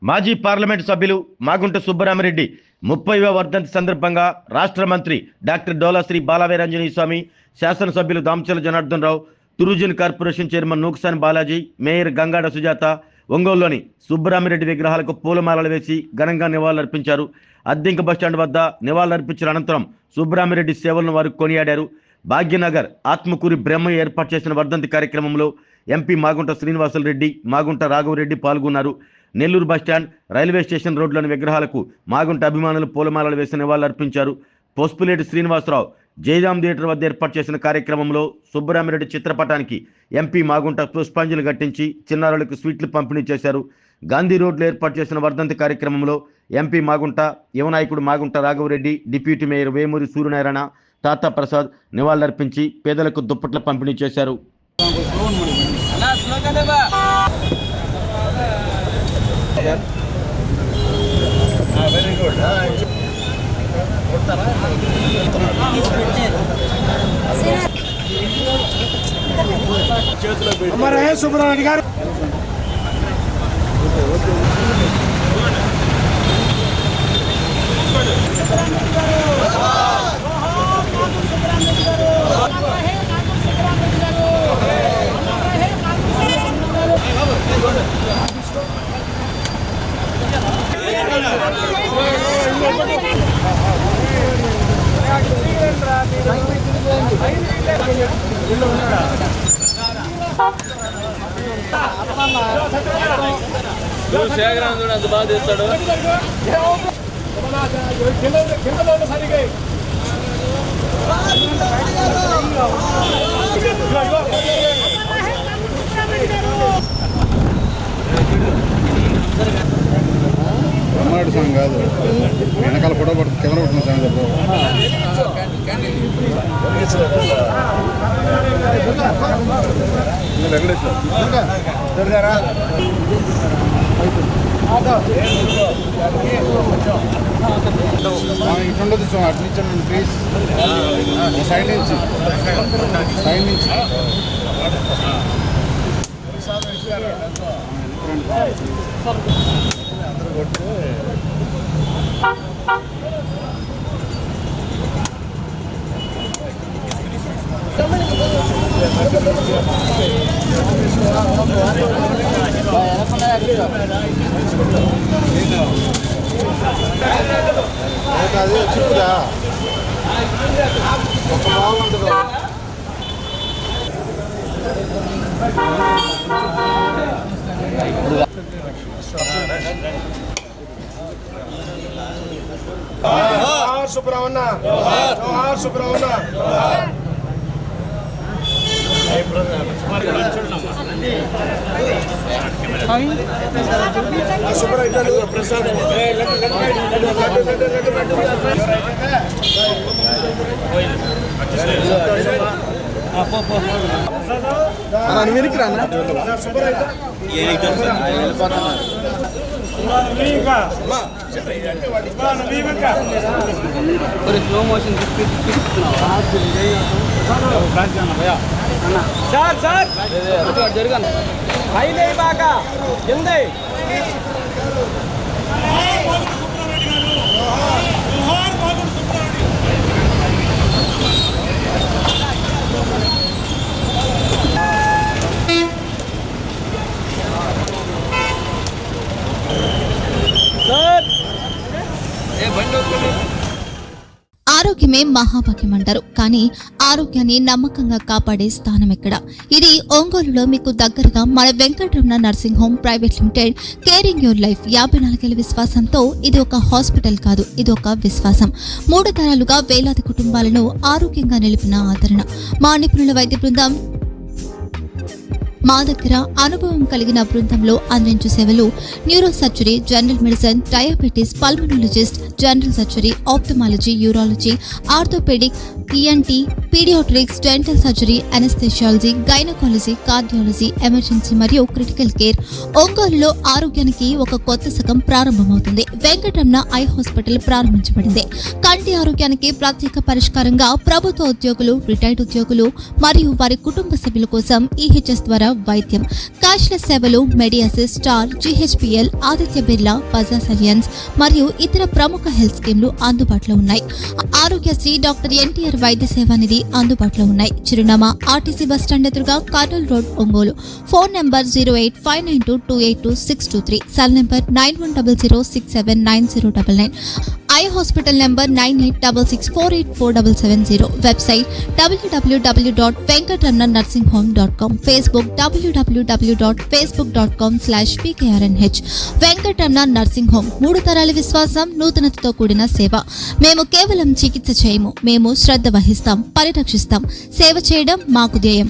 మాజీ పార్లమెంటు సభ్యులు మాగుంట సుబ్బరామిరెడ్డి 30వ వర్ధంతి సందర్భంగా రాష్ట్ర మంత్రి డాక్టర్ డోలా శ్రీ బాలవీరాంజనేయ స్వామి, శాసనసభ్యులు Damacharla Janardhan Rao, tourism corporation chairman Nukasani Balaji, mayor Gangada Sujatha ఒంగోలులోని సుబ్బరామిరెడ్డి విగ్రహాలకు పూలమాలలు వేసి ఘనంగా నివాళులర్పించారు. అద్దెంక బస్టాండ్ వద్ద నివాళులర్పించిన అనంతరం సుబ్బరామిరెడ్డి సేవలను వారు కొనియాడారు. భాగ్యనగర్ ఆత్మకూరి బ్రహ్మ ఏర్పాటు చేసిన వర్ధంతి కార్యక్రమంలో ఎంపీ మాగుంట శ్రీనివాసులరెడ్డి, మాగుంట రాఘవరెడ్డి పాల్గొన్నారు. నెల్లూరు బస్టాండ్, రైల్వే స్టేషన్ రోడ్లోని విగ్రహాలకు మాగుంట అభిమానులు పూలమాలలు వేసి నివాళులర్పించారు. పొస్పులేటి శ్రీనివాసరావు జయరాం థియేటర్ వద్ద ఏర్పాటు చేసిన కార్యక్రమంలో సుబ్బరామిరెడ్డి చిత్రపటానికి ఎంపీ మాగుంట పుష్పాంజలి ఘటించి చిన్నారులకు స్వీట్లు పంపిణీ చేశారు. గాంధీ రోడ్లో ఏర్పాటు చేసిన వర్ధంతి కార్యక్రమంలో ఎంపీ మాగుంట, యువనాయకుడు మాగుంట రాఘవరెడ్డి, డిప్యూటీ మేయర్ వేమూరి సూర్యనారాయణ, తాతా ప్రసాద్ నివాళులర్పించి పేదలకు దుప్పట్ల పంపిణీ చేశారు. సుబ్రహ్మణ్య గారు శేఖరాంధ్రుడు అంత బాగా చేస్తాడు. బ్రహ్మాడు సాంగ్ కాదు, వెనకాల ఫోటో పడుతుంది, కెమెరా పడుతుంది సాంగ్ చెప్పు. ఇట్లుండదు చూ, అటు నుంచి ప్లీజ్, సైడ్ నుంచి సైడ్ నుంచి. అది చిప్పుదా ఒక బాగుంటుంది. సుబ్రహ్మణ్య సుబ్రహ్మణ్య వెనక్కి స్లో మోషన్ సార్ సార్ జరగను హైలే బాగా ఎందే సార్ ఏ బండి వస్తుంది. ఆరోగ్యమే మహాభాగ్యం అంటారు, కానీ ఆరోగ్యాన్ని నమ్మకంగా కాపాడే స్థానం ఎక్కడ? ఇది ఒంగోలులో మీకు దగ్గరగా మన Venkataramana nursing home private limited. Caring your life 54 ఏళ్ల విశ్వాసంతో ఇది ఒక హాస్పిటల్ కాదు, ఇది ఒక విశ్వాసం. 3 తరాలుగా వేలాది కుటుంబాలను ఆరోగ్యంగా నిలిపిన ఆదరణ. మా నిపుణుల వైద్య బృందం మా దగ్గర అనుభవం కలిగిన బృందంలో అందించే సేవలు neuro surgery, general medicine, diabetes, pulmonologist, general surgery, ophthalmology, urology, orthopaedic, ENT, paediatrics, dental surgery, anaesthesiology, gynaecology, cardiology, emergency మరియు క్రిటికల్ కేర్. ఒంగోలులో ఆరోగ్యానికి ఒక కొత్త శకం ప్రారంభమవుతుంది. వెంకటరమణ ఐ హాస్పిటల్ ప్రారంభించబడింది. కంటి ఆరోగ్యానికి ప్రత్యేక పరిష్కారంగా ప్రభుత్వ ఉద్యోగులు, రిటైర్డ్ ఉద్యోగులు మరియు వారి కుటుంబ సభ్యుల కోసం ఈహెచ్ఎస్ ద్వారా వైద్యం, క్యాష్లెస్ సేవలు, Mediassist, Star, GHPL, Aditya Birla, Bajaj Allianz మరియు ఇతర ప్రముఖ హెల్త్ స్కీమ్లు అందుబాటులో ఉన్నాయి. ఆరోగ్యశ్రీ, డాక్టర్ ఎన్టీఆర్ వైద్య సేవా నిధి అందుబాటులో ఉన్నాయి. చిరునామా RTC బస్టాండ్ ఎదురుగా, Kurnool road, Ongole. Phone number 08592282623, cell number 9100679099, eye hospital number 9866484770, website www.venkatramannursing.com, Facebook www.facebook.com/pkrnh. Venkataramana nursing home, 3 తరాల విశ్వాసం, నూతనతతో కూడిన సేవ. మేము కేవలం చికిత్స చేయము, మేము శ్రద్ధ వహిస్తాం, పరిరక్షిస్తాం. సేవ చేయడం మాకు ధ్యేయం.